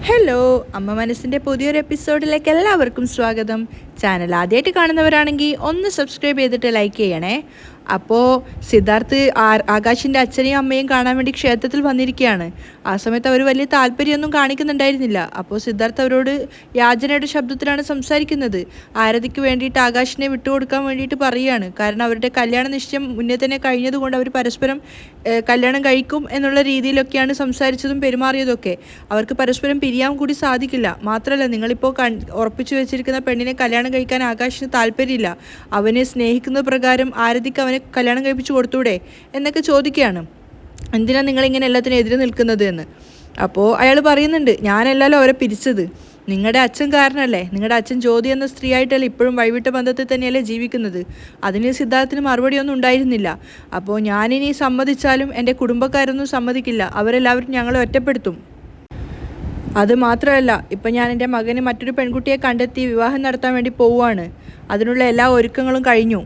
Hello, അമ്മ മനസ്സിൻ്റെ പുതിയൊരു എപ്പിസോഡിലേക്ക് എല്ലാവർക്കും സ്വാഗതം. ചാനൽ ആദ്യമായിട്ട് കാണുന്നവരാണെങ്കിൽ ഒന്ന് സബ്സ്ക്രൈബ് ചെയ്തിട്ട് ലൈക്ക് ചെയ്യണേ. അപ്പോൾ സിദ്ധാർത്ഥ് ആകാശിൻ്റെ അച്ഛനെയും അമ്മയും കാണാൻ വേണ്ടി ക്ഷേത്രത്തിൽ വന്നിരിക്കുകയാണ്. ആ സമയത്ത് അവർ വലിയ താല്പര്യമൊന്നും കാണിക്കുന്നുണ്ടായിരുന്നില്ല. അപ്പോൾ സിദ്ധാർത്ഥ് അവരോട് യാചനയുടെ ശബ്ദത്തിലാണ് സംസാരിക്കുന്നത്. ആരതിക്ക് വേണ്ടിയിട്ട് ആകാശിനെ വിട്ടുകൊടുക്കാൻ വേണ്ടിയിട്ട് പറയുകയാണ്. കാരണം അവരുടെ കല്യാണ നിശ്ചയം മുന്നേ തന്നെ കഴിഞ്ഞതുകൊണ്ട് അവർ പരസ്പരം കല്യാണം കഴിക്കും എന്നുള്ള രീതിയിലൊക്കെയാണ് സംസാരിച്ചതും പെരുമാറിയതൊക്കെ. അവർക്ക് പരസ്പരം പിരിയാൻ കൂടി സാധിക്കില്ല. മാത്രമല്ല, നിങ്ങളിപ്പോൾ ഉറപ്പിച്ചു വെച്ചിരിക്കുന്ന പെണ്ണിനെ കല്യാണം കഴിക്കാൻ ആകാശിന് താല്പര്യമില്ല. അവനെ സ്നേഹിക്കുന്ന പ്രകാരം ആരതിക്ക് അവനെ കല്യാണം കഴിപ്പിച്ചു കൊടുത്തൂടെ എന്നൊക്കെ ചോദിക്കുകയാണ്. എന്തിനാണ് നിങ്ങളിങ്ങനെ എല്ലാത്തിനും എതിരെ നിൽക്കുന്നത് എന്ന്. അപ്പോൾ അയാൾ പറയുന്നുണ്ട്, ഞാനല്ലല്ലോ അവരെ പിരിച്ചത്, നിങ്ങളുടെ അച്ഛൻ കാരണമല്ലേ. നിങ്ങളുടെ അച്ഛൻ ജ്യോതി എന്ന സ്ത്രീയായിട്ടല്ലേ ഇപ്പോഴും വഴിവിട്ട ബന്ധത്തിൽ തന്നെയല്ലേ ജീവിക്കുന്നത്. അതിന് സിദ്ധാർത്ഥിന് മറുപടിയൊന്നും ഉണ്ടായിരുന്നില്ല. അപ്പോൾ ഞാനിനി സമ്മതിച്ചാലും എൻ്റെ കുടുംബക്കാരൊന്നും സമ്മതിക്കില്ല. അവരെല്ലാവരും ഞങ്ങളെ ഒറ്റപ്പെടുത്തും. അത് മാത്രമല്ല, ഇപ്പം ഞാൻ എൻ്റെ മകന് മറ്റൊരു പെൺകുട്ടിയെ കണ്ടെത്തി വിവാഹം നടത്താൻ വേണ്ടി പോവുകയാണ്. അതിനുള്ള എല്ലാ ഒരുക്കങ്ങളും കഴിഞ്ഞു.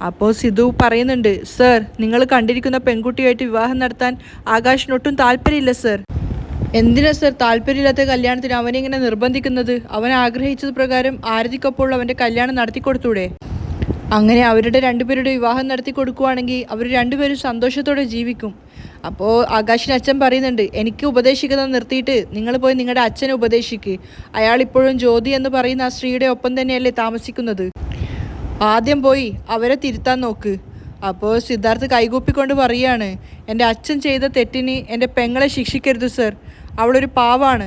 അപ്പോൾ സിധു പറയുന്നുണ്ട്, സർ, നിങ്ങൾ കണ്ടിരിക്കുന്ന പെൺകുട്ടിയായിട്ട് വിവാഹം നടത്താൻ ആകാശിനൊട്ടും താല്പര്യമില്ല സർ. എന്തിനാ സർ താല്പര്യമില്ലാത്ത കല്യാണത്തിന് അവനെ ഇങ്ങനെ നിർബന്ധിക്കുന്നത്? അവൻ ആഗ്രഹിച്ചത് പ്രകാരം ആരതിക്കൊപ്പോൾ അവൻ്റെ കല്യാണം നടത്തി കൊടുത്തൂടെ? അങ്ങനെ അവരുടെ രണ്ടുപേരുടെ വിവാഹം നടത്തി കൊടുക്കുകയാണെങ്കിൽ അവർ രണ്ടുപേരും സന്തോഷത്തോടെ ജീവിക്കും. അപ്പോൾ ആകാശിന് അച്ഛൻ പറയുന്നുണ്ട്, എനിക്ക് ഉപദേശിക്കുന്നത് നിർത്തിയിട്ട് നിങ്ങൾ പോയി നിങ്ങളുടെ അച്ഛനെ ഉപദേശിക്ക്. അയാൾ ഇപ്പോഴും ജ്യോതി എന്ന് പറയുന്ന ആ സ്ത്രീയുടെ ഒപ്പം തന്നെയല്ലേ താമസിക്കുന്നത്. ആദ്യം പോയി അവരെ തിരുത്താൻ നോക്ക്. അപ്പോൾ സിദ്ധാർത്ഥ് കൈകൂപ്പിക്കൊണ്ട് പറയുകയാണ്, എൻ്റെ അച്ഛൻ ചെയ്ത തെറ്റിന് എൻ്റെ പെങ്ങളെ ശിക്ഷിക്കരുത് സർ, അവളൊരു പാവാണ്.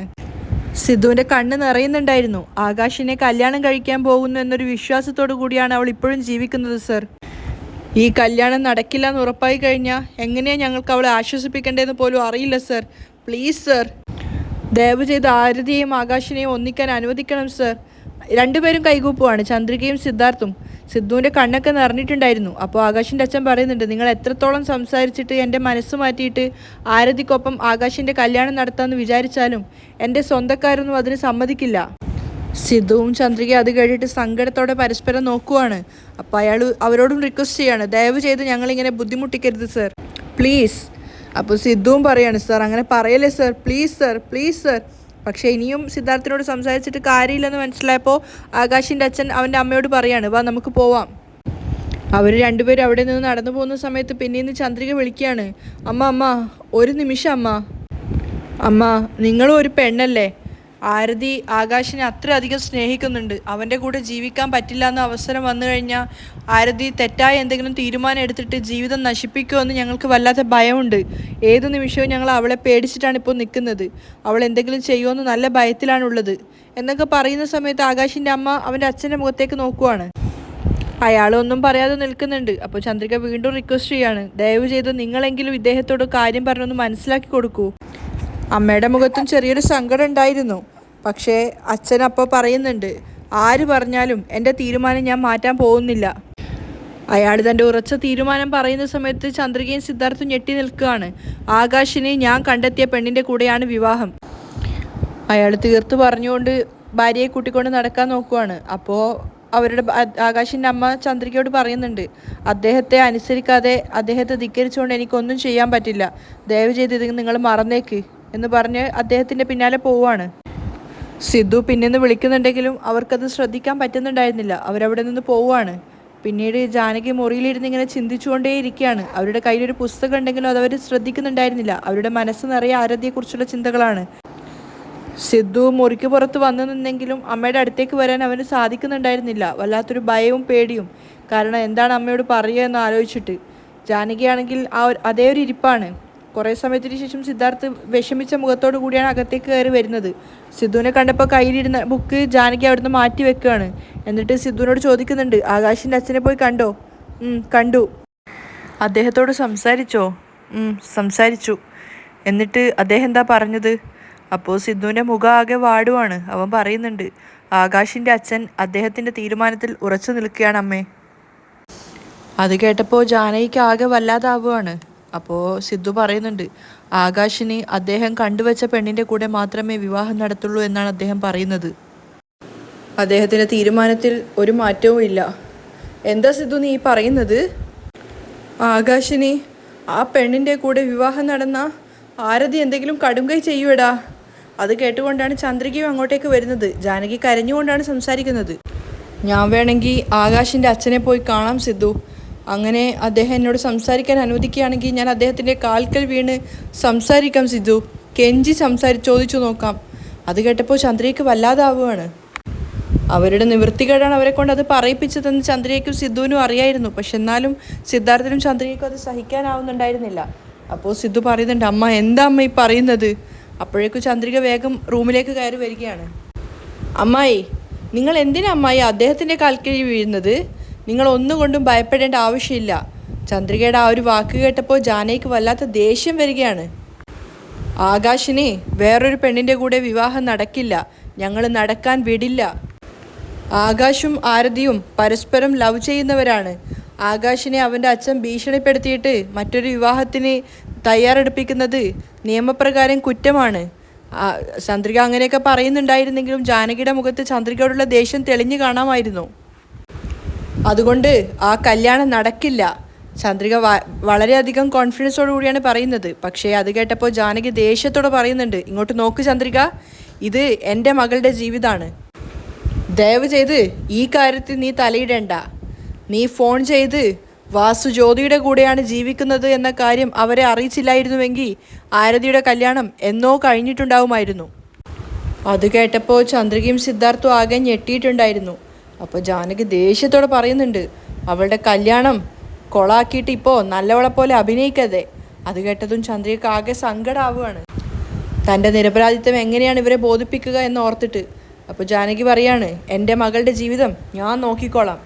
സിദ്ധുവിൻ്റെ കണ്ണ് നിറയുന്നുണ്ടായിരുന്നു. ആകാശിനെ കല്യാണം കഴിക്കാൻ പോകുന്നു എന്നൊരു വിശ്വാസത്തോടു കൂടിയാണ് അവൾ ഇപ്പോഴും ജീവിക്കുന്നത് സർ. ഈ കല്യാണം നടക്കില്ല എന്ന് ഉറപ്പായി കഴിഞ്ഞാൽ എങ്ങനെയാണ് ഞങ്ങൾക്ക് അവളെ ആശ്വസിപ്പിക്കേണ്ടതെന്ന് പോലും അറിയില്ല സർ. പ്ലീസ് സർ, ദയവ് ചെയ്ത് ആരതിയെയും ആകാശിനെയും ഒന്നിക്കാൻ അനുവദിക്കണം സർ. രണ്ടുപേരും കൈകൂപ്പുവാണ്, ചന്ദ്രികയും സിദ്ധാർത്ഥും. സിദ്ധുവിൻ്റെ കണ്ണൊക്കെ നിറഞ്ഞിട്ടുണ്ടായിരുന്നു. അപ്പോൾ ആകാശിൻ്റെ അച്ഛൻ പറയുന്നുണ്ട്, നിങ്ങൾ എത്രത്തോളം സംസാരിച്ചിട്ട് എൻ്റെ മനസ്സ് മാറ്റിയിട്ട് ആരതിക്കൊപ്പം ആകാശിൻ്റെ കല്യാണം നടത്താമെന്ന് വിചാരിച്ചാലും എൻ്റെ സ്വന്തക്കാരൊന്നും അതിന് സമ്മതിക്കില്ല. സിദ്ധുവും ചന്ദ്രികയും അത് കേട്ടിട്ട് സങ്കടത്തോടെ പരസ്പരം നോക്കുവാണ്. അപ്പോൾ അയാൾ അവരോടും റിക്വസ്റ്റ് ചെയ്യാണ്, ദയവ് ചെയ്ത് ഞങ്ങളിങ്ങനെ ബുദ്ധിമുട്ടിക്കരുത് സർ, പ്ലീസ്. അപ്പോൾ സിദ്ധുവും പറയാണ്, സർ അങ്ങനെ പറയല്ലേ sir, please sir, please sir. പക്ഷേ ഇനിയും സിദ്ധാർത്ഥിനോട് സംസാരിച്ചിട്ട് കാര്യമില്ലെന്ന് മനസ്സിലായപ്പോൾ ആകാശിൻ്റെ അച്ഛൻ അവൻ്റെ അമ്മയോട് പറയാണ്, വാ നമുക്ക് പോവാം. അവർ രണ്ടുപേരും അവിടെ നിന്ന് നടന്നു പോകുന്ന സമയത്ത് പിന്നീന്ന് ചന്ദ്രിക വിളിക്കുകയാണ്, അമ്മ അമ്മ ഒരു നിമിഷം അമ്മ. അമ്മ, നിങ്ങളും ഒരു പെണ്ണല്ലേ. ആരതി ആകാശിനെ അത്രയധികം സ്നേഹിക്കുന്നുണ്ട്. അവൻ്റെ കൂടെ ജീവിക്കാൻ പറ്റില്ല എന്ന അവസരം വന്നു കഴിഞ്ഞാൽ ആരതി തെറ്റായ എന്തെങ്കിലും തീരുമാനം എടുത്തിട്ട് ജീവിതം നശിപ്പിക്കുമെന്ന് ഞങ്ങൾക്ക് വല്ലാത്ത ഭയമുണ്ട്. ഏത് നിമിഷവും ഞങ്ങൾ അവളെ പേടിച്ചിട്ടാണ് ഇപ്പോൾ നിൽക്കുന്നത്. അവൾ എന്തെങ്കിലും ചെയ്യുമെന്ന് നല്ല ഭയത്തിലാണുള്ളത് എന്നൊക്കെ പറയുന്ന സമയത്ത് ആകാശിൻ്റെ അമ്മ അവൻ്റെ അച്ഛൻ്റെ മുഖത്തേക്ക് നോക്കുവാണ്. അയാളൊന്നും പറയാതെ നിൽക്കുന്നുണ്ട്. അപ്പോൾ ചന്ദ്രിക വീണ്ടും റിക്വസ്റ്റ് ചെയ്യാണ്, ദയവ് ചെയ്ത് നിങ്ങളെങ്കിലും ഇദ്ദേഹത്തോട് കാര്യം പറഞ്ഞൊന്ന് മനസ്സിലാക്കി കൊടുക്കൂ. അമ്മയുടെ മുഖത്തും ചെറിയൊരു സങ്കടം ഉണ്ടായിരുന്നു. പക്ഷേ അച്ഛൻ അപ്പോൾ പറയുന്നുണ്ട്, ആര് പറഞ്ഞാലും എൻ്റെ തീരുമാനം ഞാൻ മാറ്റാൻ പോകുന്നില്ല. അയാൾ തൻ്റെ ഉറച്ച തീരുമാനം പറയുന്ന സമയത്ത് ചന്ദ്രികയും സിദ്ധാർത്ഥും ഞെട്ടി നിൽക്കുകയാണ്. ആകാശിനെ ഞാൻ കണ്ടെത്തിയ പെണ്ണിൻ്റെ കൂടെയാണ് വിവാഹം. അയാൾ തീർത്ത് പറഞ്ഞുകൊണ്ട് ഭാര്യയെ കൂട്ടിക്കൊണ്ട് നടക്കാൻ നോക്കുവാണ്. അപ്പോൾ അവരുടെ ആകാശിൻ്റെ അമ്മ ചന്ദ്രികയോട് പറയുന്നുണ്ട്, അദ്ദേഹത്തെ അനുസരിക്കാതെ അദ്ദേഹത്തെ ധിക്കരിച്ചുകൊണ്ട് എനിക്കൊന്നും ചെയ്യാൻ പറ്റില്ല. ദയവ് ചെയ്ത് ഇത് നിങ്ങൾ മറന്നേക്ക് എന്ന് പറഞ്ഞ് അദ്ദേഹത്തിൻ്റെ പിന്നാലെ പോവുകയാണ്. സിദ്ധു പിന്നെന്ന് വിളിക്കുന്നുണ്ടെങ്കിലും അവർക്കത് ശ്രദ്ധിക്കാൻ പറ്റുന്നുണ്ടായിരുന്നില്ല. അവരവിടെ നിന്ന് പോവുകയാണ്. പിന്നീട് ജാനകി മുറിയിലിരുന്ന് ഇങ്ങനെ ചിന്തിച്ചുകൊണ്ടേയിരിക്കുകയാണ്. അവരുടെ കയ്യിലൊരു പുസ്തകം ഉണ്ടെങ്കിലും അതവർ ശ്രദ്ധിക്കുന്നുണ്ടായിരുന്നില്ല. അവരുടെ മനസ്സ് നിറയെ ആരതിയെക്കുറിച്ചുള്ള ചിന്തകളാണ്. സിദ്ധു മുറിക്ക് പുറത്ത് വന്നു നിന്നെങ്കിലും അമ്മയുടെ അടുത്തേക്ക് വരാൻ അവന് സാധിക്കുന്നുണ്ടായിരുന്നില്ല. വല്ലാത്തൊരു ഭയവും പേടിയും. കാരണം എന്താണ് അമ്മയോട് പറയുക എന്ന് ആലോചിച്ചിട്ട്. ജാനകിയാണെങ്കിൽ അതേ ഒരു ഇരിപ്പാണ്. കുറേ സമയത്തിന് ശേഷം സിദ്ധാർത്ഥ് വിഷമിച്ച മുഖത്തോടു കൂടിയാണ് അകത്തേക്ക് കയറി വരുന്നത്. സിദ്ധുവിനെ കണ്ടപ്പോൾ കയ്യിലിരുന്ന ബുക്ക് ജാനകി അവിടുന്ന് മാറ്റി വെക്കുകയാണ്. എന്നിട്ട് സിദ്ധുവിനോട് ചോദിക്കുന്നുണ്ട്, ആകാശിൻ്റെ അച്ഛനെ പോയി കണ്ടോ? കണ്ടു. അദ്ദേഹത്തോട് സംസാരിച്ചോ? സംസാരിച്ചു. എന്നിട്ട് അദ്ദേഹം എന്താ പറഞ്ഞത്? അപ്പോൾ സിദ്ധുവിൻ്റെ മുഖം ആകെ വാടുവാണ്. അവൻ പറയുന്നുണ്ട്, ആകാശിൻ്റെ അച്ഛൻ അദ്ദേഹത്തിൻ്റെ തീരുമാനത്തിൽ ഉറച്ചു നിൽക്കുകയാണ് അമ്മേ. അത് കേട്ടപ്പോൾ ജാനകിക്ക് ആകെ വല്ലാതാവുകയാണ്. അപ്പോൾ സിദ്ധു പറയുന്നുണ്ട്, ആകാശിന് അദ്ദേഹം കണ്ടുവച്ച പെണ്ണിൻ്റെ കൂടെ മാത്രമേ വിവാഹം നടത്തുള്ളൂ എന്നാണ് അദ്ദേഹം പറയുന്നത്. അദ്ദേഹത്തിൻ്റെ തീരുമാനത്തിൽ ഒരു മാറ്റവും ഇല്ല. എന്താ സിദ്ധു നീ പറയുന്നത്? ആകാശിന് ആ പെണ്ണിൻ്റെ കൂടെ വിവാഹം നടന്ന ആരതി എന്തെങ്കിലും കടുംകൈ ചെയ്യുവടാ. അത് കേട്ടുകൊണ്ടാണ് ചന്ദ്രികയും അങ്ങോട്ടേക്ക് വരുന്നത്. ജാനകി കരഞ്ഞുകൊണ്ടാണ് സംസാരിക്കുന്നത്. ഞാൻ വേണമെങ്കിൽ ആകാശിൻ്റെ അച്ഛനെ പോയി കാണാം സിദ്ധു. അങ്ങനെ അദ്ദേഹം എന്നോട് സംസാരിക്കാൻ അനുവദിക്കുകയാണെങ്കിൽ ഞാൻ അദ്ദേഹത്തിൻ്റെ കാൽക്കൽ വീണ് സംസാരിക്കാം സിദ്ധു. കെഞ്ചി ചോദിച്ചു നോക്കാം. അത് കേട്ടപ്പോൾ ചന്ദ്രികയ്ക്ക് വല്ലാതാവുകയാണ്. അവരുടെ നിവൃത്തികേടാണ് അവരെ കൊണ്ട് അത് പറയിപ്പിച്ചതെന്ന് ചന്ദ്രികയ്ക്കും സിദ്ധുവിനും അറിയായിരുന്നു. പക്ഷെ എന്നാലും സിദ്ധാർത്ഥനും ചന്ദ്രികയ്ക്കും അത് സഹിക്കാനാവുന്നുണ്ടായിരുന്നില്ല. അപ്പോൾ സിദ്ധു പറയുന്നുണ്ട്, അമ്മ എന്താ അമ്മ ഈ പറയുന്നത്? അപ്പോഴേക്കും ചന്ദ്രിക വേഗം റൂമിലേക്ക് കയറി വരികയാണ്. അമ്മായി, നിങ്ങൾ എന്തിനാ അമ്മായി അദ്ദേഹത്തിൻ്റെ കാൽക്കീഴിൽ വീഴുന്നത്? നിങ്ങൾ ഒന്നുകൊണ്ടും ഭയപ്പെടേണ്ട ആവശ്യമില്ല. ചന്ദ്രികയുടെ ആ ഒരു വാക്ക് കേട്ടപ്പോൾ ജാനകിക്ക് വല്ലാത്ത ദേഷ്യം വരികയാണ്. ആകാശിന് വേറൊരു പെണ്ണിൻ്റെ കൂടെ വിവാഹം നടക്കില്ല. ഞങ്ങൾ നടക്കാൻ വിടില്ല. ആകാശും ആരതിയും പരസ്പരം ലവ് ചെയ്യുന്നവരാണ്. ആകാശിനെ അവൻ്റെ അച്ഛൻ ഭീഷണിപ്പെടുത്തിയിട്ട് മറ്റൊരു വിവാഹത്തിന് തയ്യാറെടുപ്പിക്കുന്നത് നിയമപ്രകാരം കുറ്റമാണ്. ചന്ദ്രിക അങ്ങനെയൊക്കെ പറയുന്നുണ്ടായിരുന്നെങ്കിലും ജാനകിയുടെ മുഖത്ത് ചന്ദ്രികയോടുള്ള ദേഷ്യം തെളിഞ്ഞു കാണാമായിരുന്നു. അതുകൊണ്ട് ആ കല്യാണം നടക്കില്ല. ചന്ദ്രിക വളരെയധികം കോൺഫിഡൻസോടു കൂടിയാണ് പറയുന്നത്. പക്ഷേ അത് കേട്ടപ്പോൾ ജാനകി ദേഷ്യത്തോടെ പറയുന്നുണ്ട്, ഇങ്ങോട്ട് നോക്ക് ചന്ദ്രിക, ഇത് എൻ്റെ മകളുടെ ജീവിതമാണ്. ദയവ് ചെയ്ത് ഈ കാര്യത്തിൽ നീ തലയിടേണ്ട. നീ ഫോൺ ചെയ്ത് വാസു ജ്യോതിയുടെ കൂടെയാണ് ജീവിക്കുന്നത് എന്ന കാര്യം അവരെ അറിയിച്ചില്ലായിരുന്നുവെങ്കിൽ ആരതിയുടെ കല്യാണം എന്നോ കഴിഞ്ഞിട്ടുണ്ടാവുമായിരുന്നു. അത് കേട്ടപ്പോൾ ചന്ദ്രികയും സിദ്ധാർത്ഥവും ആകെ ഞെട്ടിയിട്ടുണ്ടായിരുന്നു. അപ്പോൾ ജാനകി ദേഷ്യത്തോടെ പറയുന്നുണ്ട്, അവളുടെ കല്യാണം കൊളാക്കിയിട്ട് ഇപ്പോൾ നല്ലവളെ പോലെ അഭിനയിക്കാതെ. അത് കേട്ടതും ചന്ദ്രികയ്ക്ക് ആകെ സങ്കടമാവുകയാണ്. തൻ്റെ നിരപരാധിത്വം എങ്ങനെയാണ് ഇവരെ ബോധിപ്പിക്കുക എന്ന് ഓർത്തിട്ട്. അപ്പോൾ ജാനകി പറയാണ്, എൻ്റെ മകളുടെ ജീവിതം ഞാൻ നോക്കിക്കോളാം.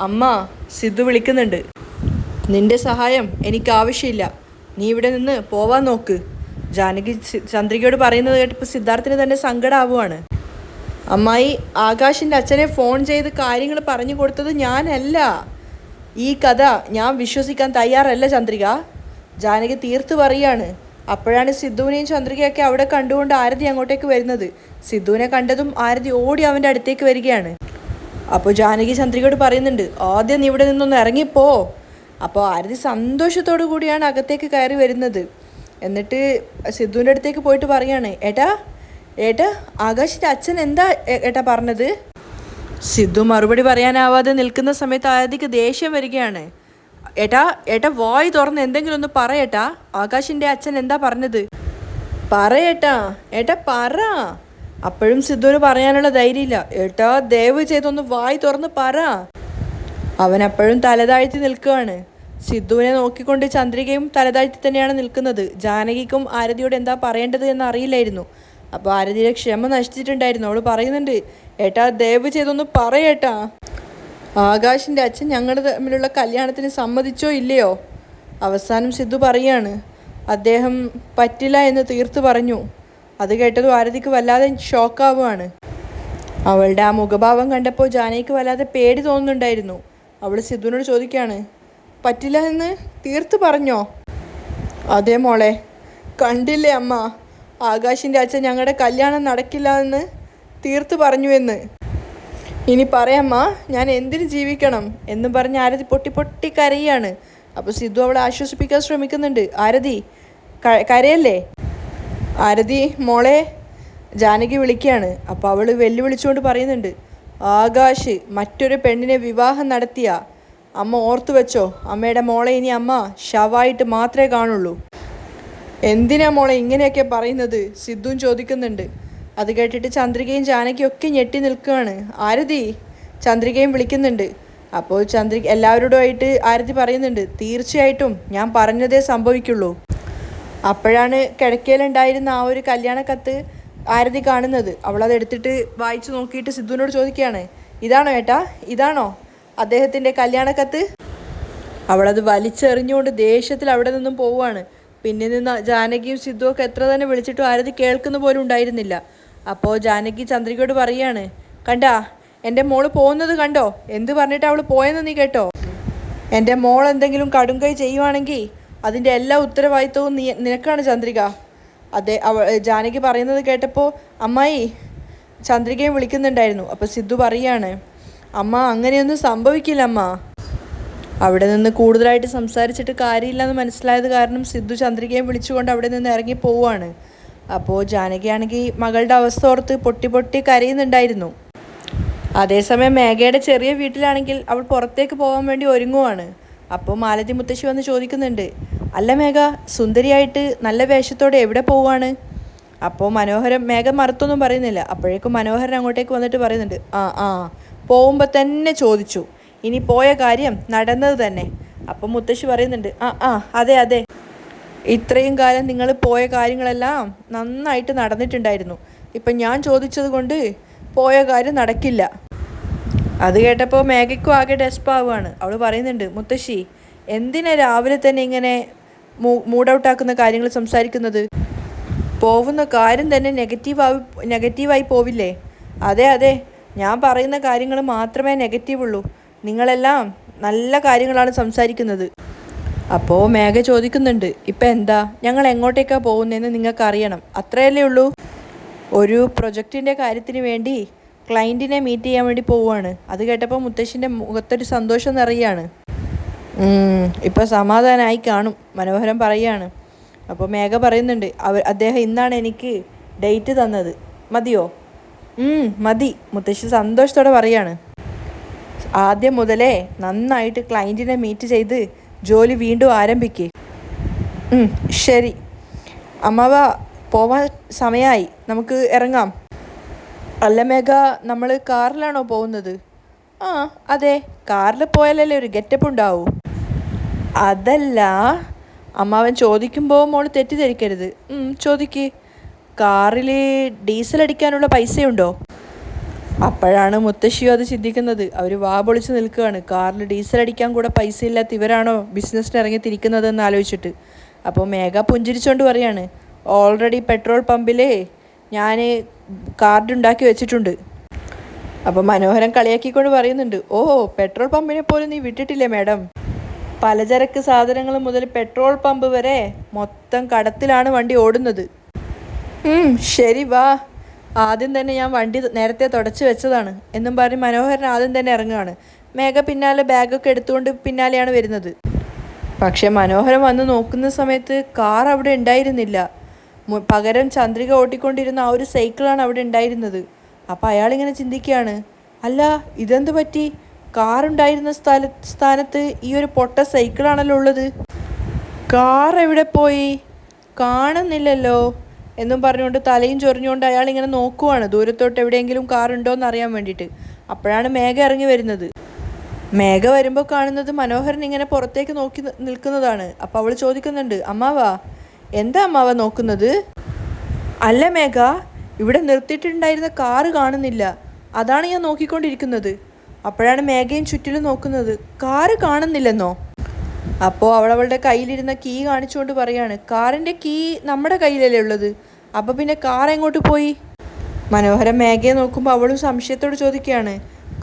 അമ്മ, സിദ്ധു വിളിക്കുന്നുണ്ട്. നിന്റെ സഹായം എനിക്ക് ആവശ്യമില്ല. നീ ഇവിടെ നിന്ന് പോവാൻ നോക്ക്. ജാനകി ചന്ദ്രികയോട് പറയുന്നത് കേട്ടപ്പോൾ സിദ്ധാർത്ഥിന് തന്നെ സങ്കടമാവുകയാണ്. അമ്മായി, ആകാശിൻ്റെ അച്ഛനെ ഫോൺ ചെയ്ത് കാര്യങ്ങൾ പറഞ്ഞു കൊടുത്തത് ഞാനല്ല. ഈ കഥ ഞാൻ വിശ്വസിക്കാൻ തയ്യാറല്ല ചന്ദ്രിക. ജാനകി തീർത്ത് പറയാണ്. അപ്പോഴാണ് സിദ്ധുവിനെയും ചന്ദ്രികയൊക്കെ അവിടെ കണ്ടുകൊണ്ട് ആരതി അങ്ങോട്ടേക്ക് വരുന്നത്. സിദ്ധുവിനെ കണ്ടതും ആരതി ഓടി അവൻ്റെ അടുത്തേക്ക് വരികയാണ്. അപ്പോൾ ജാനകി ചന്ദ്രികയോട് പറയുന്നുണ്ട്, ആദ്യം നീ ഇവിടെ നിന്നൊന്ന് ഇറങ്ങിപ്പോ. അപ്പോൾ ആരതി സന്തോഷത്തോടു കൂടിയാണ് അകത്തേക്ക് കയറി വരുന്നത്. എന്നിട്ട് സിദ്ധുവിൻ്റെ അടുത്തേക്ക് പോയിട്ട് പറയാണ്, ഏട്ടാ ആകാശിൻ്റെ അച്ഛൻ എന്താ ഏട്ടാ പറഞ്ഞത്? സിദ്ധു മറുപടി പറയാനാവാതെ നിൽക്കുന്ന സമയത്ത് ആരതിക്ക് ദേഷ്യം വരികയാണ്. ഏട്ടാ വായി തുറന്ന് എന്തെങ്കിലും ഒന്ന് പറയേട്ടാ. ആകാശിൻ്റെ അച്ഛൻ എന്താ പറഞ്ഞത്? ഏട്ടാ പറ. അപ്പോഴും സിദ്ധുവിന് പറയാനുള്ള ധൈര്യമില്ല. ഏട്ടാ ദയവ് ചെയ്തൊന്ന് വായി തുറന്ന് പറ. അവൻ അപ്പോഴും തലതാഴ്ത്തി നിൽക്കുകയാണ്. സിദ്ധുവിനെ നോക്കിക്കൊണ്ട് ചന്ദ്രികയും തലതാഴ്ത്തി തന്നെയാണ് നിൽക്കുന്നത്. ജാനകിക്കും ആരതിയോട് എന്താ പറയേണ്ടത് എന്ന് അറിയില്ലായിരുന്നു. അപ്പോൾ ആരതിയുടെ ക്ഷമ നശിച്ചിട്ടുണ്ടായിരുന്നു. അവൾ പറയുന്നുണ്ട്, ഏട്ടാ ദയവ് ചെയ്തൊന്ന് പറയേട്ടാ. ആകാശിൻ്റെ അച്ഛൻ ഞങ്ങൾ തമ്മിലുള്ള കല്യാണത്തിന് സമ്മതിച്ചോ ഇല്ലയോ? അവസാനം സിദ്ധു പറയാണ്, അദ്ദേഹം പറ്റില്ല എന്ന് തീർത്ത് പറഞ്ഞു. അത് കേട്ടതും ആരതിക്ക് വല്ലാതെ ഷോക്കാവുകയാണ്. അവളുടെ ആ മുഖഭാവം കണ്ടപ്പോൾ ജാനകിക്ക് വല്ലാതെ പേടി തോന്നുന്നുണ്ടായിരുന്നു. അവൾ സിദ്ധുവിനോട് ചോദിക്കുകയാണ്, പറ്റില്ല എന്ന് തീർത്ത് പറഞ്ഞോ? അതേ മോളെ, കണ്ടില്ലേ അമ്മ, ആകാശിൻ്റെ അച്ഛൻ ഞങ്ങളുടെ കല്യാണം നടക്കില്ല എന്ന് തീർത്ത് പറഞ്ഞു എന്ന്. ഇനി പറയാമ്മ, ഞാൻ എന്തിന് ജീവിക്കണം എന്നും പറഞ്ഞ് ആരതി പൊട്ടി കരയാണ്. അപ്പോൾ സിദ്ധു അവളെ ആശ്വസിപ്പിക്കാൻ ശ്രമിക്കുന്നുണ്ട്. ആരതി കരയല്ലേ? ആരതി മോളെ, ജാനകി വിളിക്കുകയാണ്. അപ്പോൾ അവൾ വെല്ലുവിളിച്ചുകൊണ്ട് പറയുന്നുണ്ട്, ആകാശ് മറ്റൊരു പെണ്ണിനെ വിവാഹം നടത്തിയ അമ്മ ഓർത്തു വെച്ചോ, അമ്മയുടെ മോളെ ഇനി അമ്മ ശവായിട്ട് മാത്രമേ കാണുള്ളൂ. എന്തിനാ മോളെ ഇങ്ങനെയൊക്കെ പറയുന്നത്? സിദ്ധുവും ചോദിക്കുന്നുണ്ട്. അത് കേട്ടിട്ട് ചന്ദ്രികയും ജാനകിയും ഒക്കെ ഞെട്ടി നിൽക്കുകയാണ്. ആരതി, ചന്ദ്രികയും വിളിക്കുന്നുണ്ട്. അപ്പോൾ എല്ലാവരോടുമായിട്ട് ആരതി പറയുന്നുണ്ട്, തീർച്ചയായിട്ടും ഞാൻ പറഞ്ഞതേ സംഭവിക്കുള്ളൂ. അപ്പോഴാണ് കിടക്കയിലുണ്ടായിരുന്ന ആ ഒരു കല്യാണ കത്ത് ആരതി കാണുന്നത്. അവളത് എടുത്തിട്ട് വായിച്ചു നോക്കിയിട്ട് സിദ്ധുവിനോട് ചോദിക്കുകയാണ്, ഇതാണോ ഏട്ടാ, ഇതാണോ അദ്ദേഹത്തിൻ്റെ കല്യാണ കത്ത്? അവളത് വലിച്ചെറിഞ്ഞുകൊണ്ട് ദേഷ്യത്തിൽ അവിടെ നിന്നും പോവുകയാണ്. പിന്നെ നിന്ന് ജാനകിയും സിദ്ധുവൊക്കെ എത്ര തന്നെ വിളിച്ചിട്ടും ആരതി കേൾക്കുന്ന പോലും ഉണ്ടായിരുന്നില്ല. അപ്പോൾ ജാനകി ചന്ദ്രികയോട് പറയാണ്, കണ്ടാ എൻ്റെ മോള് പോകുന്നത് കണ്ടോ? എന്ത് പറഞ്ഞിട്ട് അവൾ പോയെന്ന് നീ കേട്ടോ? എൻ്റെ മോൾ എന്തെങ്കിലും കടുംകൈ ചെയ്യുവാണെങ്കിൽ അതിൻ്റെ എല്ലാ ഉത്തരവാദിത്വവും നിനക്കാണ് ചന്ദ്രിക. ജാനകി പറയുന്നത് കേട്ടപ്പോൾ അമ്മായി ചന്ദ്രികയും വിളിക്കുന്നുണ്ടായിരുന്നു. അപ്പോൾ സിദ്ധു പറയാണ്, അമ്മ അങ്ങനെയൊന്നും സംഭവിക്കില്ല അമ്മ. അവിടെ നിന്ന് കൂടുതലായിട്ട് സംസാരിച്ചിട്ട് കാര്യമില്ലെന്ന് മനസ്സിലായത് കാരണം സിദ്ധു ചന്ദ്രികയും വിളിച്ചുകൊണ്ട് അവിടെ നിന്ന് ഇറങ്ങി പോവുകയാണ്. അപ്പോൾ ജാനകിയാണെങ്കിൽ മകളുടെ അവസ്ഥ ഓർത്ത് പൊട്ടി പൊട്ടി കരയുന്നുണ്ടായിരുന്നു. അതേസമയം മേഘയുടെ ചെറിയ വീട്ടിലാണെങ്കിൽ അവൾ പുറത്തേക്ക് പോകാൻ വേണ്ടി ഒരുങ്ങുവാണ്. അപ്പോൾ മാലതി മുത്തശ്ശി വന്ന് ചോദിക്കുന്നുണ്ട്, അല്ല മേഘ, സുന്ദരിയായിട്ട് നല്ല വേഷത്തോടെ എവിടെ പോവാണ്? അപ്പോൾ മനോഹരം, മേഘ മറുത്തൊന്നും പറയുന്നില്ല. അപ്പോഴേക്കും മനോഹരൻ അങ്ങോട്ടേക്ക് വന്നിട്ട് പറയുന്നുണ്ട്, ആ പോകുമ്പോൾ തന്നെ ചോദിച്ചു, ഇനി പോയ കാര്യം നടന്നത് തന്നെ. അപ്പം മുത്തശ്ശി പറയുന്നുണ്ട്, അതെ അതെ, ഇത്രയും കാലം നിങ്ങൾ പോയ കാര്യങ്ങളെല്ലാം നന്നായിട്ട് നടന്നിട്ടുണ്ടായിരുന്നു. ഇപ്പം ഞാൻ ചോദിച്ചത് കൊണ്ട് പോയ കാര്യം നടക്കില്ല. അത് കേട്ടപ്പോൾ മേഘയ്ക്കും ആകെ ഡെസ്പാവുകയാണ്. അവൾ പറയുന്നുണ്ട്, മുത്തശ്ശി എന്തിനാ രാവിലെ തന്നെ ഇങ്ങനെ മൂഡ് ഔട്ടാക്കുന്ന കാര്യങ്ങൾ സംസാരിക്കുന്നത്? പോകുന്ന കാര്യം തന്നെ നെഗറ്റീവായി പോവില്ലേ? അതെ, ഞാൻ പറയുന്ന കാര്യങ്ങൾ മാത്രമേ നെഗറ്റീവുള്ളൂ. നിങ്ങളെല്ലാം നല്ല കാര്യങ്ങളാണ് സംസാരിക്കുന്നത്. അപ്പോൾ മേഘ ചോദിക്കുന്നുണ്ട്, ഇപ്പം എന്താ, ഞങ്ങൾ എങ്ങോട്ടേക്കാണ് പോകുന്നതെന്ന് നിങ്ങൾക്ക് അറിയണം, അത്രയല്ലേ ഉള്ളൂ? ഒരു പ്രൊജക്റ്റിൻ്റെ കാര്യത്തിന് വേണ്ടി ക്ലയൻറ്റിനെ മീറ്റ് ചെയ്യാൻ വേണ്ടി പോവുകയാണ്. അത് കേട്ടപ്പോൾ മുത്തശ്ശിൻ്റെ മുഖത്തൊരു സന്തോഷം നിറയാണ്. ഇപ്പോൾ സമാധാനമായി കാണും, മനോഹരം പറയുകയാണ്. അപ്പോൾ മേഘ പറയുന്നുണ്ട്, അദ്ദേഹം ഇന്നാണ് എനിക്ക് ഡേറ്റ് തന്നത്, മതിയോ? മതി, മുത്തശ്ശി സന്തോഷത്തോടെ പറയാണ്. ആദ്യം മുതലേ നന്നായിട്ട് ക്ലയൻറ്റിനെ മീറ്റ് ചെയ്ത് ജോലി വീണ്ടും ആരംഭിക്കുക. ശരി അമ്മാവ, പോവാൻ സമയമായി, നമുക്ക് ഇറങ്ങാം. അല്ല മേഘ, നമ്മൾ കാറിലാണോ പോകുന്നത്? അതെ, കാറിൽ പോയാലല്ലേ ഒരു ഗെറ്റപ്പ് ഉണ്ടാവൂ. അതല്ല, അമ്മാവൻ ചോദിക്കുമ്പോൾ മോൾ തെറ്റിദ്ധരിക്കരുത്. ചോദിക്ക്, കാറിൽ ഡീസൽ അടിക്കാനുള്ള പൈസയുണ്ടോ? അപ്പോഴാണ് മുത്തശ്ശിയും അത് ചിന്തിക്കുന്നത്. അവർ വാ പൊളിച്ച് നിൽക്കുകയാണ്. കാറിൽ ഡീസൽ അടിക്കാൻ കൂടെ പൈസ ഇല്ലാത്ത ഇവരാണോ ബിസിനസ്സിന് ഇറങ്ങി തിരിക്കുന്നതെന്ന് ആലോചിച്ചിട്ട്. അപ്പോൾ മേഘ പുഞ്ചിരിച്ചുകൊണ്ട് പറയാണ്, ഓൾറെഡി പെട്രോൾ പമ്പിൽ ഞാൻ കാർഡ് ഉണ്ടാക്കി വെച്ചിട്ടുണ്ട്. അപ്പോൾ മനോഹരൻ കളിയാക്കിക്കൊണ്ട് പറയുന്നുണ്ട്, പെട്രോൾ പമ്പിനെ പോലും നീ വിട്ടിട്ടില്ലേ മാഡം? പലചരക്ക് സാധനങ്ങൾ മുതൽ പെട്രോൾ പമ്പ് വരെ മൊത്തം കടത്തിലാണ് വണ്ടി ഓടുന്നത്. ശരി വാ, ആദ്യം തന്നെ ഞാൻ വണ്ടി നേരത്തെ തുടച്ച് വെച്ചതാണ് എന്നും പറഞ്ഞ് മനോഹരൻ ആദ്യം തന്നെ ഇറങ്ങുകയാണ്. മേഘ പിന്നാലെ ബാഗൊക്കെ എടുത്തുകൊണ്ട് പിന്നാലെയാണ് വരുന്നത്. പക്ഷെ മനോഹരൻ വന്ന് നോക്കുന്ന സമയത്ത് കാർ അവിടെ ഉണ്ടായിരുന്നില്ല. പകരം ചന്ദ്രിക ഓട്ടിക്കൊണ്ടിരുന്ന ആ ഒരു സൈക്കിളാണ് അവിടെ ഉണ്ടായിരുന്നത്. അപ്പോൾ അയാളിങ്ങനെ ചിന്തിക്കുകയാണ്, അല്ല ഇതെന്ത് പറ്റി? കാറുണ്ടായിരുന്ന സ്ഥാനത്ത് ഈ ഒരു പൊട്ട സൈക്കിളാണല്ലോ ഉള്ളത്. കാർ എവിടെ പോയി? കാണുന്നില്ലല്ലോ എന്നും പറഞ്ഞുകൊണ്ട് തലയും ചൊറിഞ്ഞുകൊണ്ട് അയാളിങ്ങനെ നോക്കുവാണ് ദൂരത്തോട്ട് എവിടെയെങ്കിലും കാർ ഉണ്ടോ എന്ന് അറിയാൻ വേണ്ടിയിട്ട്. അപ്പോഴാണ് മേഘ ഇറങ്ങി വരുന്നത്. മേഘ വരുമ്പോൾ കാണുന്നത് മനോഹരൻ ഇങ്ങനെ പുറത്തേക്ക് നോക്കി നിൽക്കുന്നതാണ്. അപ്പോൾ അവൾ ചോദിക്കുന്നുണ്ട്, അമ്മാവാ, എന്താ അമ്മാവ നോക്കുന്നത്? അല്ല മേഘ, ഇവിടെ നിർത്തിയിട്ടുണ്ടായിരുന്ന കാറ് കാണുന്നില്ല, അതാണ് ഞാൻ നോക്കിക്കൊണ്ടിരിക്കുന്നത്. അപ്പോഴാണ് മേഘയും ചുറ്റിലും നോക്കുന്നത്. കാറ് കാണുന്നില്ലെന്നോ? അപ്പോൾ അവളുടെ കയ്യിലിരുന്ന കീ കാണിച്ചുകൊണ്ട് പറയാണ്, കാറിൻ്റെ കീ നമ്മുടെ കയ്യിലല്ലേ ഉള്ളത്, അപ്പോൾ പിന്നെ കാർ എങ്ങോട്ട് പോയി? മനോഹരൻ മേഘയെ നോക്കുമ്പോൾ അവളും സംശയത്തോട് ചോദിക്കുകയാണ്,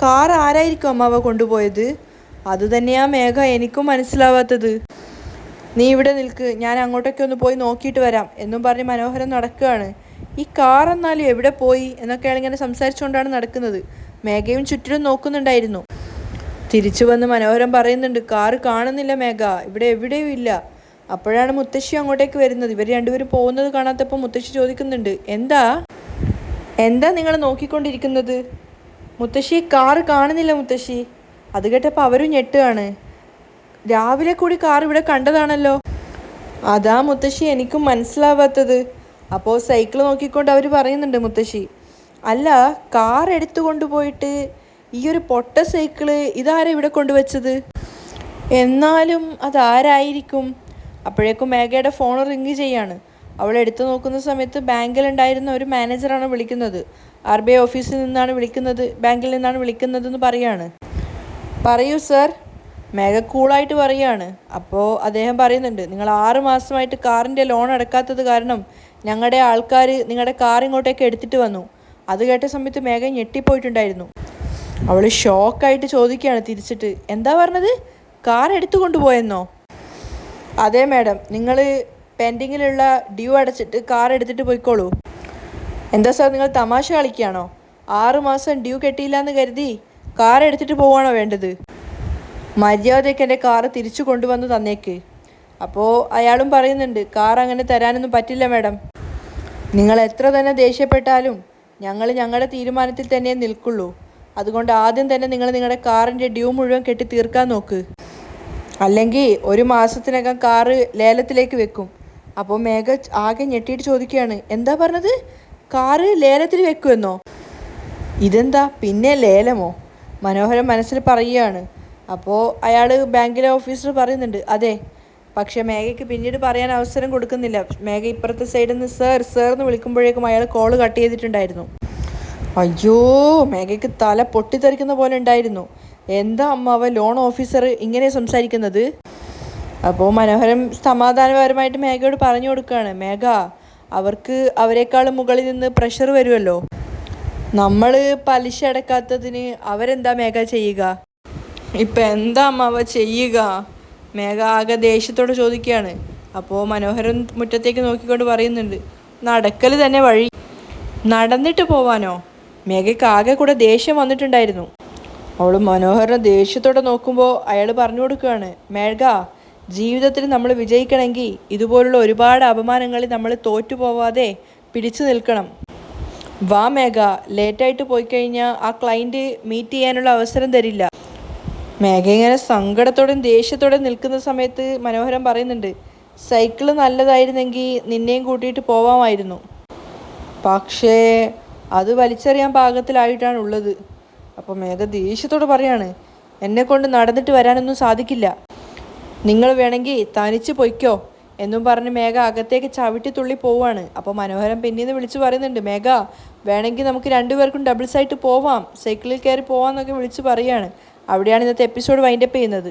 കാർ ആരായിരിക്കും അമ്മാവ കൊണ്ടുപോയത്? അതുതന്നെയാ മേഘ എനിക്കും മനസ്സിലാവാത്തത്. നീ ഇവിടെ നിൽക്ക്, ഞാൻ അങ്ങോട്ടൊക്കെ ഒന്ന് പോയി നോക്കിയിട്ട് വരാം എന്നും പറഞ്ഞ് മനോഹരൻ നടക്കുകയാണ്. ഈ കാർ എന്നാലും എവിടെ പോയി എന്നൊക്കെയാണ് ഇങ്ങനെ സംസാരിച്ചുകൊണ്ടാണ് നടക്കുന്നത്. മേഘയും ചുറ്റിലും നോക്കുന്നുണ്ടായിരുന്നു. തിരിച്ചു വന്ന് മനോഹരൻ പറയുന്നുണ്ട്, കാറ് കാണുന്നില്ല മേഘ, ഇവിടെ എവിടെയും ഇല്ല. അപ്പോഴാണ് മുത്തശ്ശി അങ്ങോട്ടേക്ക് വരുന്നത്. ഇവർ രണ്ടുപേരും പോകുന്നത് കാണാത്തപ്പോൾ മുത്തശ്ശി ചോദിക്കുന്നുണ്ട്, എന്താ നിങ്ങൾ നോക്കിക്കൊണ്ടിരിക്കുന്നത്? മുത്തശ്ശി, കാറ് കാണുന്നില്ല മുത്തശ്ശി. അത് കേട്ടപ്പോൾ അവരും ഞെട്ടുകയാണ്. രാവിലെ കൂടി കാർ ഇവിടെ കണ്ടതാണല്ലോ. അതാ മുത്തശ്ശി എനിക്കും മനസ്സിലാവാത്തത്. അപ്പോൾ സൈക്കിൾ നോക്കിക്കൊണ്ട് അവർ പറയുന്നുണ്ട്, മുത്തശ്ശി, അല്ല കാർ എടുത്തു കൊണ്ടുപോയിട്ട് ഈ ഒരു പൊട്ട സൈക്കിള് ഇതാരാ ഇവിടെ കൊണ്ടുവച്ചത്? എന്നാലും അതാരായിരിക്കും? അപ്പോഴേക്കും മേഘയുടെ ഫോൺ റിങ് ചെയ്യാണ്. അവൾ എടുത്തു നോക്കുന്ന സമയത്ത് ബാങ്കിലുണ്ടായിരുന്ന ഒരു മാനേജറാണ് വിളിക്കുന്നത്. RBI ഓഫീസിൽ നിന്നാണ് വിളിക്കുന്നത്, ബാങ്കിൽ നിന്നാണ് വിളിക്കുന്നതെന്ന് പറയാണ്. പറയൂ സർ, മേഘ കൂളായിട്ട് പറയുകയാണ്. അപ്പോൾ അദ്ദേഹം പറയുന്നുണ്ട്, നിങ്ങൾ 6 മാസമായിട്ട് കാറിൻ്റെ ലോൺ അടക്കാത്തത് കാരണം ഞങ്ങളുടെ ആൾക്കാർ നിങ്ങളുടെ കാർ ഇങ്ങോട്ടേക്ക് എടുത്തിട്ട് വന്നു. അത് കേട്ട സമയത്ത് മേഘ ഞെട്ടിപ്പോയിട്ടുണ്ടായിരുന്നു. അവൾ ഷോക്കായിട്ട് ചോദിക്കുകയാണ് തിരിച്ചിട്ട്, എന്താ പറഞ്ഞത്? കാർ എടുത്തു കൊണ്ടുപോയെന്നോ? അതെ മാഡം, നിങ്ങൾ പെൻഡിങ്ങിലുള്ള ഡ്യൂ അടച്ചിട്ട് കാർ എടുത്തിട്ട് പോയിക്കോളൂ. എന്താ സാർ, നിങ്ങൾ തമാശ കളിക്കുകയാണോ? 6 മാസം ഡ്യൂ കെട്ടിയില്ല എന്ന് കരുതി കാർ എടുത്തിട്ട് പോവാണോ വേണ്ടത്? മര്യാദയ്ക്ക് എൻ്റെ കാറ് തിരിച്ചു കൊണ്ടുവന്ന് തന്നേക്ക്. അപ്പോൾ അയാളും പറയുന്നുണ്ട്, കാർ അങ്ങനെ തരാനൊന്നും പറ്റില്ല മാഡം. നിങ്ങൾ എത്ര തന്നെ ദേഷ്യപ്പെട്ടാലും ഞങ്ങൾ ഞങ്ങളുടെ തീരുമാനത്തിൽ തന്നെ നിൽക്കുള്ളൂ. അതുകൊണ്ട് ആദ്യം തന്നെ നിങ്ങൾ നിങ്ങളുടെ കാറിൻ്റെ ഡ്യൂ മുഴുവൻ കെട്ടി തീർക്കാൻ നോക്ക്. അല്ലെങ്കിൽ 1 മാസത്തിനകം കാറ് ലേലത്തിലേക്ക് വെക്കും. അപ്പോൾ മേഘ ആകെ ഞെട്ടിയിട്ട് ചോദിക്കുകയാണ്, എന്താ പറഞ്ഞത്? കാറ് ലേലത്തിൽ വെക്കുമെന്നോ? ഇതെന്താ പിന്നെ ലേലമോ? മനോഹരൻ മനസ്സിൽ പറയുകയാണ്. അപ്പോൾ അയാൾ ബാങ്കിലെ ഓഫീസർ പറയുന്നുണ്ട്, അതെ. പക്ഷേ മേഘയ്ക്ക് പിന്നീട് പറയാൻ അവസരം കൊടുക്കുന്നില്ല. മേഘ ഇപ്പുറത്തെ സൈഡിൽ നിന്ന് സർ എന്ന് വിളിക്കുമ്പോഴേക്കും അയാൾ കോള് കട്ട് ചെയ്തിട്ടുണ്ടായിരുന്നു. അയ്യോ, മേഘയ്ക്ക് തല പൊട്ടിത്തെറിക്കുന്ന പോലെ ഉണ്ടായിരുന്നു. എന്താ അമ്മാവ ലോൺ ഓഫീസർ ഇങ്ങനെ സംസാരിക്കുന്നത്? അപ്പോൾ മനോഹരം സമാധാനപരമായിട്ട് മേഘയോട് പറഞ്ഞു കൊടുക്കുകയാണ്, മേഘ, അവർക്ക് അവരെക്കാളും മുകളിൽ നിന്ന് പ്രഷർ വരുമല്ലോ. നമ്മൾ പലിശ അടക്കാത്തതിന് അവരെന്താ മേഘ ചെയ്യുക? ഇപ്പം എന്താ അമ്മാവ ചെയ്യുക? മേഘ ആകെ ദേഷ്യത്തോട് ചോദിക്കുകയാണ്. അപ്പോൾ മനോഹരൻ മുറ്റത്തേക്ക് നോക്കിക്കൊണ്ട് പറയുന്നുണ്ട്, നടക്കൽ തന്നെ വഴി. നടന്നിട്ട് പോവാനോ? മേഘയ്ക്ക് ആകെ കൂടെ ദേഷ്യം വന്നിട്ടുണ്ടായിരുന്നു. അവൾ മനോഹരനെ ദേഷ്യത്തോടെ നോക്കുമ്പോൾ അയാൾ പറഞ്ഞു കൊടുക്കുകയാണ്, മേഘ, ജീവിതത്തിൽ നമ്മൾ വിജയിക്കണമെങ്കിൽ ഇതുപോലുള്ള ഒരുപാട് അപമാനങ്ങളിൽ നമ്മൾ തോറ്റുപോവാതെ പിടിച്ചു നിൽക്കണം. വാ മേഘ, ലേറ്റായിട്ട് പോയി കഴിഞ്ഞാൽ ആ ക്ലയൻറ്റ് മീറ്റ് ചെയ്യാനുള്ള അവസരം തരില്ല. മേഘ ഇങ്ങനെ സങ്കടത്തോടെയും ദേഷ്യത്തോടെയും നിൽക്കുന്ന സമയത്ത് മനോഹരൻ പറയുന്നുണ്ട്, സൈക്കിള് നല്ലതായിരുന്നെങ്കിൽ നിന്നെയും കൂട്ടിയിട്ട് പോവാമായിരുന്നു. പക്ഷേ അത് വലിച്ചെറിയാൻ പാകത്തിലായിട്ടാണുള്ളത്. അപ്പോൾ മേഘ ദേഷ്യത്തോട് പറയാണ്, എന്നെക്കൊണ്ട് നടന്നിട്ട് വരാനൊന്നും സാധിക്കില്ല. നിങ്ങൾ വേണമെങ്കിൽ തനിച്ച് പൊയ്ക്കോ എന്നും പറഞ്ഞ് മേഘ അകത്തേക്ക് ചവിട്ടി തുള്ളി പോവാണ്. അപ്പോൾ മനോഹരൻ പിന്നീന്ന് വിളിച്ച് പറയുന്നുണ്ട്, മേഘ, വേണമെങ്കിൽ നമുക്ക് 2 പേർക്കും ഡബിൾസായിട്ട് പോവാം, സൈക്കിളിൽ കയറി പോവാമെന്നൊക്കെ വിളിച്ച് പറയുകയാണ്. അവിടെയാണ് ഇന്നത്തെ എപ്പിസോഡ് വൈൻഡപ്പ് ചെയ്യുന്നത്.